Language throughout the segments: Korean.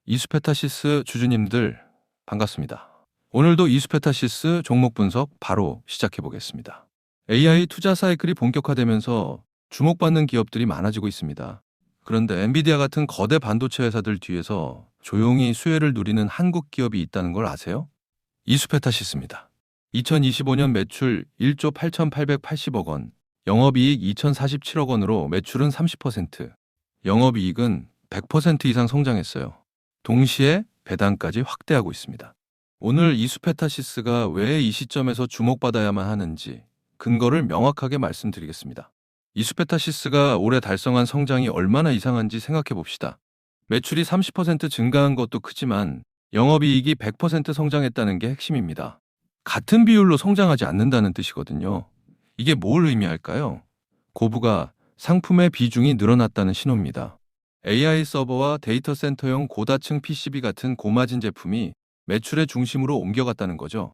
이스페타시스 주주님들 반갑습니다. 오늘도 이스페타시스 종목 분석 바로 시작해 보겠습니다. AI 투자 사이클이 본격화되면서 주목받는 기업들이 많아지고 있습니다. 그런데 엔비디아 같은 거대 반도체 회사들 뒤에서 조용히 수혜를 누리는 한국 기업이 있다는 걸 아세요? 이스페타시스입니다. 2025년 매출 1조 8,880억 원, 영업이익 2,047억 원으로 매출은 30%, 영업이익은 100% 이상 성장했어요. 동시에 배당까지 확대하고 있습니다. 오늘 이스페타시스가 왜 이 시점에서 주목받아야만 하는지 근거를 명확하게 말씀드리겠습니다. 이스페타시스가 올해 달성한 성장이 얼마나 이상한지 생각해 봅시다. 매출이 30% 증가한 것도 크지만 영업이익이 100% 성장했다는 게 핵심입니다. 같은 비율로 성장하지 않는다는 뜻이거든요. 이게 뭘 의미할까요? 고부가 상품의 비중이 늘어났다는 신호입니다. AI 서버와 데이터 센터용 고다층 PCB 같은 고마진 제품이 매출의 중심으로 옮겨갔다는 거죠.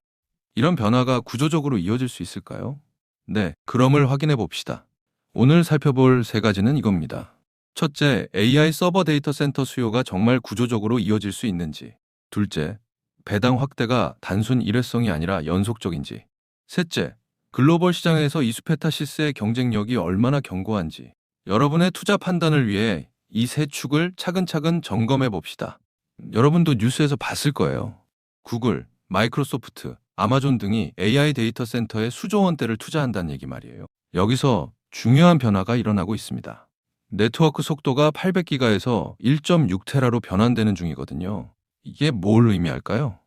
이런 변화가 구조적으로 이어질 수 있을까요? 네, 그럼을 확인해 봅시다. 오늘 살펴볼 세 가지는 이겁니다. 첫째, AI 서버 데이터 센터 수요가 정말 구조적으로 이어질 수 있는지. 둘째, 배당 확대가 단순 일회성이 아니라 연속적인지. 셋째, 글로벌 시장에서 이스페타시스의 경쟁력이 얼마나 견고한지. 여러분의 투자 판단을 위해 이 세 축을 차근차근 점검해 봅시다. 여러분도 뉴스에서 봤을 거예요. 구글, 마이크로소프트, 아마존 등이 AI 데이터 센터에 수조 원대를 투자한다는 얘기 말이에요. 여기서 중요한 변화가 일어나고 있습니다. 네트워크 속도가 800기가에서 1.6테라로 변환되는 중이거든요. 이게 뭘 의미할까요?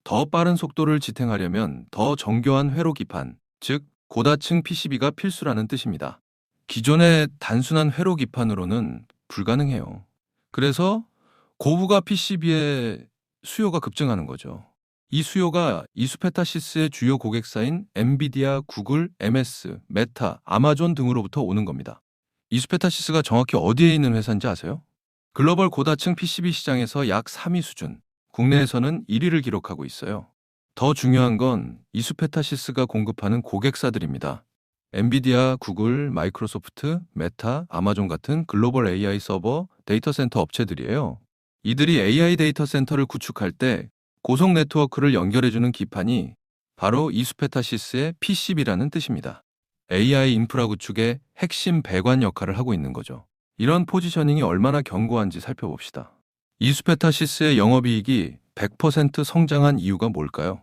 더 빠른 속도를 지탱하려면 더 정교한 회로 기판, 즉 고다층 PCB가 필수라는 뜻입니다. 기존의 단순한 회로 기판으로는 불가능해요. 그래서 고부가 PCB의 수요가 급증하는 거죠. 이 수요가 이스페타시스의 주요 고객사인 엔비디아, 구글, MS, 메타, 아마존 등으로부터 오는 겁니다. 이스페타시스가 정확히 어디에 있는 회사인지 아세요? 글로벌 고다층 PCB 시장에서 약 3위 수준, 국내에서는 1위를 기록하고 있어요. 더 중요한 건 이스페타시스가 공급하는 고객사들입니다. 엔비디아, 구글, 마이크로소프트, 메타, 아마존 같은 글로벌 AI 서버, 데이터 센터 업체들이에요. 이들이 AI 데이터 센터를 구축할 때 고속 네트워크를 연결해주는 기판이 바로 이스페타시스의 PCB라는 뜻입니다. AI 인프라 구축의 핵심 배관 역할을 하고 있는 거죠. 이런 포지셔닝이 얼마나 견고한지 살펴봅시다. 이스페타시스의 영업이익이 100% 성장한 이유가 뭘까요?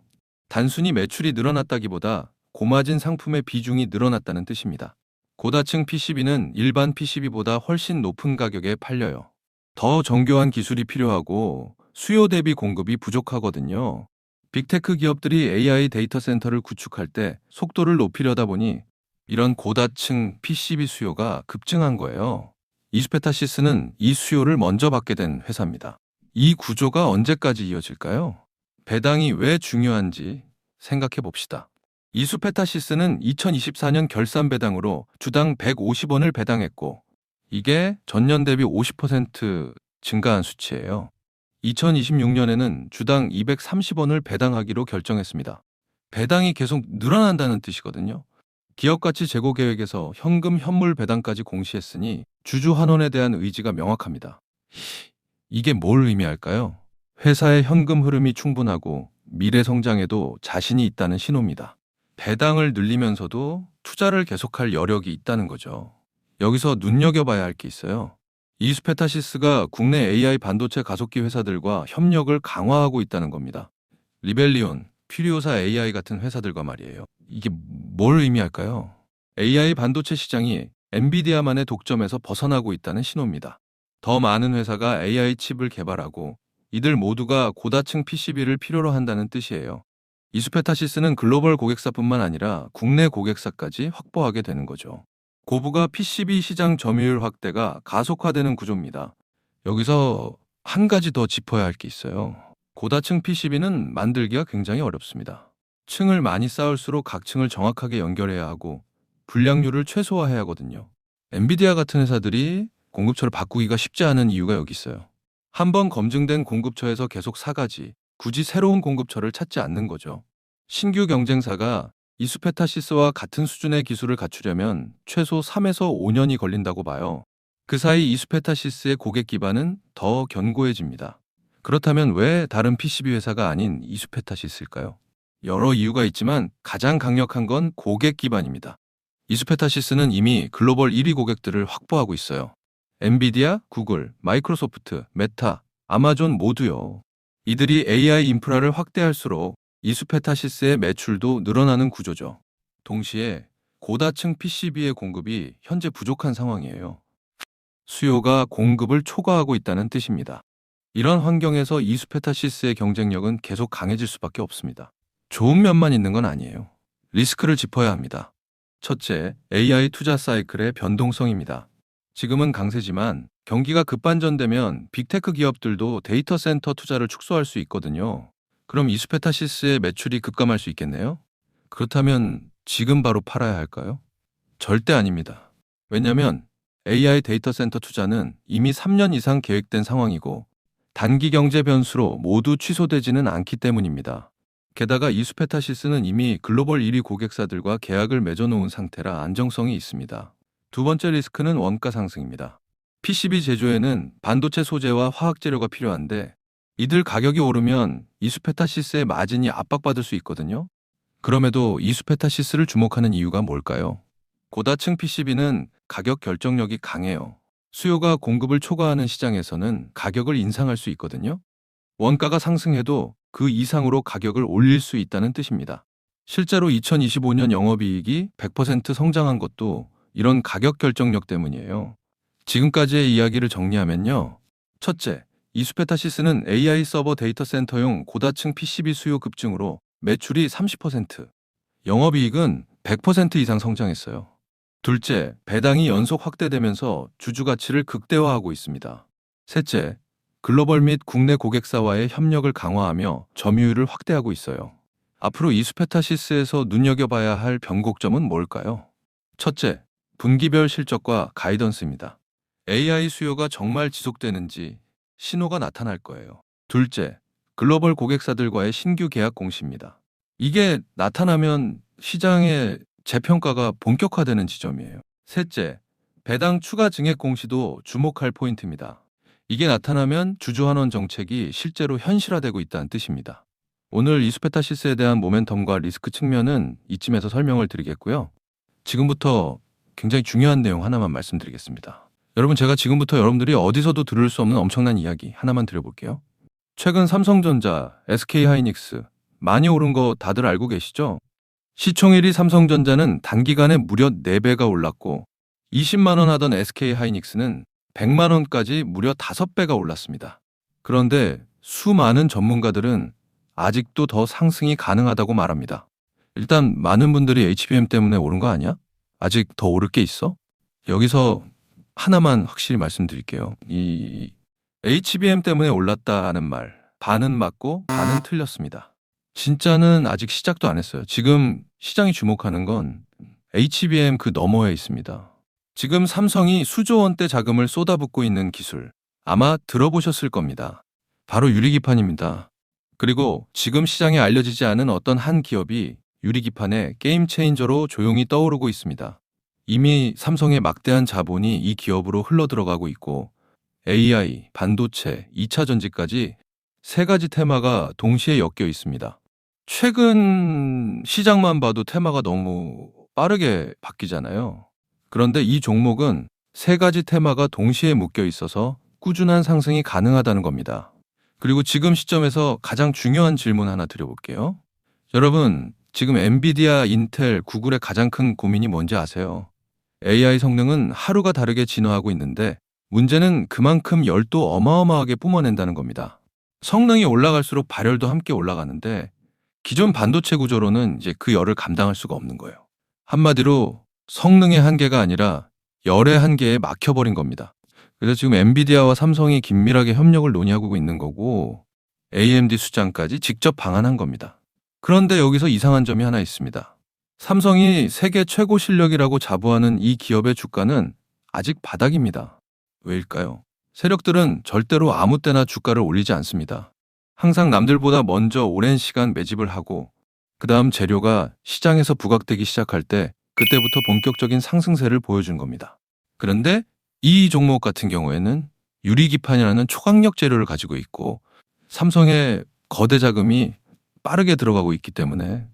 단순히 매출이 늘어났다기보다 고마진 상품의 비중이 늘어났다는 뜻입니다. 고다층 PCB는 일반 PCB보다 훨씬 높은 가격에 팔려요. 더 정교한 기술이 필요하고 수요 대비 공급이 부족하거든요. 빅테크 기업들이 AI 데이터 센터를 구축할 때 속도를 높이려다 보니 이런 고다층 PCB 수요가 급증한 거예요. 이스페타시스는 이 수요를 먼저 받게 된 회사입니다. 이 구조가 언제까지 이어질까요? 배당이 왜 중요한지 생각해 봅시다. 이스페타시스는 2024년 결산 배당으로 주당 150원을 배당했고 이게 전년 대비 50% 증가한 수치예요. 2026년에는 주당 230원을 배당하기로 결정했습니다. 배당이 계속 늘어난다는 뜻이거든요. 기업가치 제고 계획에서 현금 현물 배당까지 공시했으니 주주 환원에 대한 의지가 명확합니다. 이게 뭘 의미할까요? 회사의 현금 흐름이 충분하고 미래 성장에도 자신이 있다는 신호입니다. 배당을 늘리면서도 투자를 계속할 여력이 있다는 거죠. 여기서 눈여겨봐야 할 게 있어요. 이스페타시스가 국내 AI 반도체 가속기 회사들과 협력을 강화하고 있다는 겁니다. 리벨리온, 퓨리오사 AI 같은 회사들과 말이에요. 이게 뭘 의미할까요? AI 반도체 시장이 엔비디아만의 독점에서 벗어나고 있다는 신호입니다. 더 많은 회사가 AI 칩을 개발하고 이들 모두가 고다층 PCB를 필요로 한다는 뜻이에요. 이스페타시스는 글로벌 고객사뿐만 아니라 국내 고객사까지 확보하게 되는 거죠. 고부가 PCB 시장 점유율 확대가 가속화되는 구조입니다. 여기서 한 가지 더 짚어야 할 게 있어요. 고다층 PCB는 만들기가 굉장히 어렵습니다. 층을 많이 쌓을수록 각 층을 정확하게 연결해야 하고 불량률을 최소화해야 하거든요. 엔비디아 같은 회사들이 공급처를 바꾸기가 쉽지 않은 이유가 여기 있어요. 한번 검증된 공급처에서 계속 사가지 굳이 새로운 공급처를 찾지 않는 거죠. 신규 경쟁사가 이스페타시스와 같은 수준의 기술을 갖추려면 최소 3에서 5년이 걸린다고 봐요. 그 사이 이스페타시스의 고객 기반은 더 견고해집니다. 그렇다면 왜 다른 PCB 회사가 아닌 이수페타시스일까요? 여러 이유가 있지만 가장 강력한 건 고객 기반입니다. 이수페타시스는 이미 글로벌 1위 고객들을 확보하고 있어요. 엔비디아, 구글, 마이크로소프트, 메타, 아마존 모두요. 이들이 AI 인프라를 확대할수록 이수페타시스의 매출도 늘어나는 구조죠. 동시에 고다층 PCB의 공급이 현재 부족한 상황이에요. 수요가 공급을 초과하고 있다는 뜻입니다. 이런 환경에서 이수페타시스의 경쟁력은 계속 강해질 수밖에 없습니다. 좋은 면만 있는 건 아니에요. 리스크를 짚어야 합니다. 첫째, AI 투자 사이클의 변동성입니다. 지금은 강세지만 경기가 급반전되면 빅테크 기업들도 데이터 센터 투자를 축소할 수 있거든요. 그럼 이수페타시스의 매출이 급감할 수 있겠네요? 그렇다면 지금 바로 팔아야 할까요? 절대 아닙니다. 왜냐하면 AI 데이터 센터 투자는 이미 3년 이상 계획된 상황이고 단기 경제 변수로 모두 취소되지는 않기 때문입니다. 게다가 이수페타시스는 이미 글로벌 1위 고객사들과 계약을 맺어놓은 상태라 안정성이 있습니다. 두 번째 리스크는 원가 상승입니다. PCB 제조에는 반도체 소재와 화학 재료가 필요한데 이들 가격이 오르면 이수페타시스의 마진이 압박받을 수 있거든요. 그럼에도 이수페타시스를 주목하는 이유가 뭘까요? 고다층 PCB는 가격 결정력이 강해요. 수요가 공급을 초과하는 시장에서는 가격을 인상할 수 있거든요. 원가가 상승해도 그 이상으로 가격을 올릴 수 있다는 뜻입니다. 실제로 2025년 영업이익이 100% 성장한 것도 이런 가격 결정력 때문이에요. 지금까지의 이야기를 정리하면요. 첫째, 이수페타시스는 AI 서버 데이터 센터용 고다층 PCB 수요 급증으로 매출이 30%, 영업이익은 100% 이상 성장했어요. 둘째, 배당이 연속 확대되면서 주주 가치를 극대화하고 있습니다. 셋째, 글로벌 및 국내 고객사와의 협력을 강화하며 점유율을 확대하고 있어요. 앞으로 이수페타시스에서 눈여겨봐야 할 변곡점은 뭘까요? 첫째, 분기별 실적과 가이던스입니다. AI 수요가 정말 지속되는지 신호가 나타날 거예요. 둘째, 글로벌 고객사들과의 신규 계약 공시입니다. 이게 나타나면 시장의 재평가가 본격화되는 지점이에요. 셋째, 배당 추가 증액 공시도 주목할 포인트입니다. 이게 나타나면 주주환원 정책이 실제로 현실화되고 있다는 뜻입니다. 오늘 이수페타시스에 대한 모멘텀과 리스크 측면은 이쯤에서 설명을 드리겠고요. 지금부터 굉장히 중요한 내용 하나만 말씀드리겠습니다. 여러분, 제가 지금부터 여러분들이 어디서도 들을 수 없는 엄청난 이야기 하나만 드려볼게요. 최근 삼성전자, SK하이닉스 많이 오른 거 다들 알고 계시죠? 시총 1위 삼성전자는 단기간에 무려 4배가 올랐고 20만 원 하던 SK하이닉스는 100만 원까지 무려 5배가 올랐습니다. 그런데 수많은 전문가들은 아직도 더 상승이 가능하다고 말합니다. 일단 많은 분들이 HBM 때문에 오른 거 아니야? 아직 더 오를 게 있어? 여기서 하나만 확실히 말씀드릴게요. 이 HBM 때문에 올랐다는 말, 반은 맞고 반은 틀렸습니다. 진짜는 아직 시작도 안 했어요. 지금 시장이 주목하는 건 HBM 그 너머에 있습니다. 지금 삼성이 수조 원대 자금을 쏟아붓고 있는 기술, 아마 들어보셨을 겁니다. 바로 유리기판입니다. 그리고 지금 시장에 알려지지 않은 어떤 한 기업이 유리기판의 게임 체인저로 조용히 떠오르고 있습니다. 이미 삼성의 막대한 자본이 이 기업으로 흘러들어가고 있고 AI, 반도체, 2차 전지까지 세 가지 테마가 동시에 엮여 있습니다. 최근 시장만 봐도 테마가 너무 빠르게 바뀌잖아요. 그런데 이 종목은 세 가지 테마가 동시에 묶여 있어서 꾸준한 상승이 가능하다는 겁니다. 그리고 지금 시점에서 가장 중요한 질문 하나 드려볼게요. 여러분, 지금 엔비디아, 인텔, 구글의 가장 큰 고민이 뭔지 아세요? AI 성능은 하루가 다르게 진화하고 있는데 문제는 그만큼 열도 어마어마하게 뿜어낸다는 겁니다. 성능이 올라갈수록 발열도 함께 올라가는데 기존 반도체 구조로는 이제 그 열을 감당할 수가 없는 거예요. 한마디로 성능의 한계가 아니라 열의 한계에 막혀버린 겁니다. 그래서 지금 엔비디아와 삼성이 긴밀하게 협력을 논의하고 있는 거고 AMD 수장까지 직접 방한한 겁니다. 그런데 여기서 이상한 점이 하나 있습니다. 삼성이 세계 최고 실력이라고 자부하는 이 기업의 주가는 아직 바닥입니다. 왜일까요? 세력들은 절대로 아무 때나 주가를 올리지 않습니다. 항상 남들보다 먼저 오랜 시간 매집을 하고 그 다음 재료가 시장에서 부각되기 시작할 때 그때부터 본격적인 상승세를 보여준 겁니다. 그런데 이 종목 같은 경우에는 유리기판이라는 초강력 재료를 가지고 있고 삼성의 거대 자금이 빠르게 들어가고 있기 때문에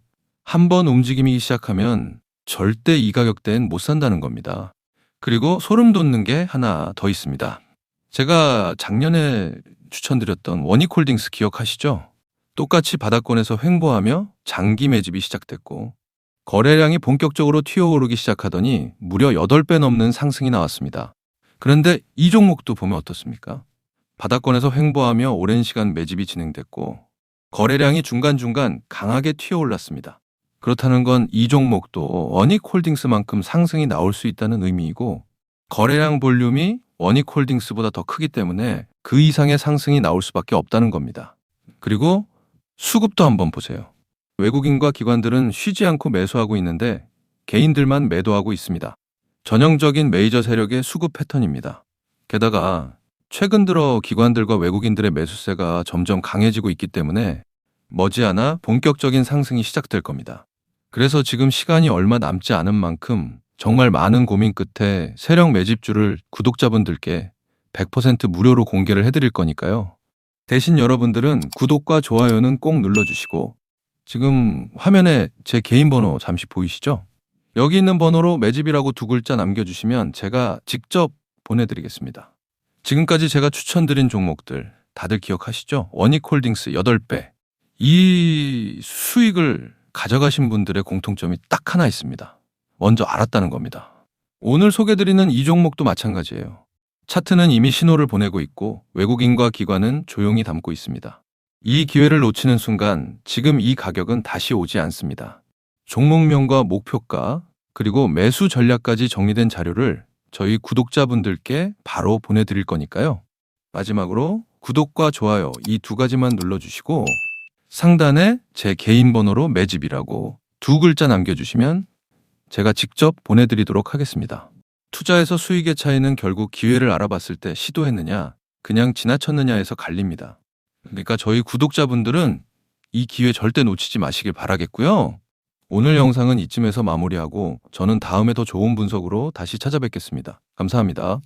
한 번 움직임이 시작하면 절대 이 가격대엔 못 산다는 겁니다. 그리고 소름 돋는 게 하나 더 있습니다. 제가 작년에 추천드렸던 원익홀딩스 기억하시죠? 똑같이 바닥권에서 횡보하며 장기 매집이 시작됐고 거래량이 본격적으로 튀어오르기 시작하더니 무려 8배 넘는 상승이 나왔습니다. 그런데 이 종목도 보면 어떻습니까? 바닥권에서 횡보하며 오랜 시간 매집이 진행됐고 거래량이 중간중간 강하게 튀어올랐습니다. 그렇다는 건 이 종목도 원익홀딩스만큼 상승이 나올 수 있다는 의미이고 거래량 볼륨이 원익홀딩스보다 더 크기 때문에 그 이상의 상승이 나올 수밖에 없다는 겁니다. 그리고 수급도 한번 보세요. 외국인과 기관들은 쉬지 않고 매수하고 있는데 개인들만 매도하고 있습니다. 전형적인 메이저 세력의 수급 패턴입니다. 게다가 최근 들어 기관들과 외국인들의 매수세가 점점 강해지고 있기 때문에 머지않아 본격적인 상승이 시작될 겁니다. 그래서 지금 시간이 얼마 남지 않은 만큼 정말 많은 고민 끝에 세력 매집주를 구독자분들께 100% 무료로 공개를 해드릴 거니까요. 대신 여러분들은 구독과 좋아요는 꼭 눌러주시고 지금 화면에 제 개인 번호 잠시 보이시죠? 여기 있는 번호로 매집이라고 2글자 남겨주시면 제가 직접 보내드리겠습니다. 지금까지 제가 추천드린 종목들 다들 기억하시죠? 원익홀딩스 8배. 이 수익을 가져가신 분들의 공통점이 딱 하나 있습니다. 먼저 알았다는 겁니다. 오늘 소개드리는 이 종목도 마찬가지예요. 차트는 이미 신호를 보내고 있고 외국인과 기관은 조용히 담고 있습니다. 이 기회를 놓치는 순간 지금 이 가격은 다시 오지 않습니다. 종목명과 목표가 그리고 매수 전략까지 정리된 자료를 저희 구독자분들께 바로 보내드릴 거니까요. 마지막으로 구독과 좋아요 이 2가지만 눌러주시고 상단에 제 개인 번호로 매집이라고 2글자 남겨주시면 제가 직접 보내드리도록 하겠습니다. 투자에서 수익의 차이는 결국 기회를 알아봤을 때 시도했느냐, 그냥 지나쳤느냐에서 갈립니다. 그러니까 저희 구독자분들은 이 기회 절대 놓치지 마시길 바라겠고요. 오늘 영상은 이쯤에서 마무리하고 저는 다음에 더 좋은 분석으로 다시 찾아뵙겠습니다. 감사합니다.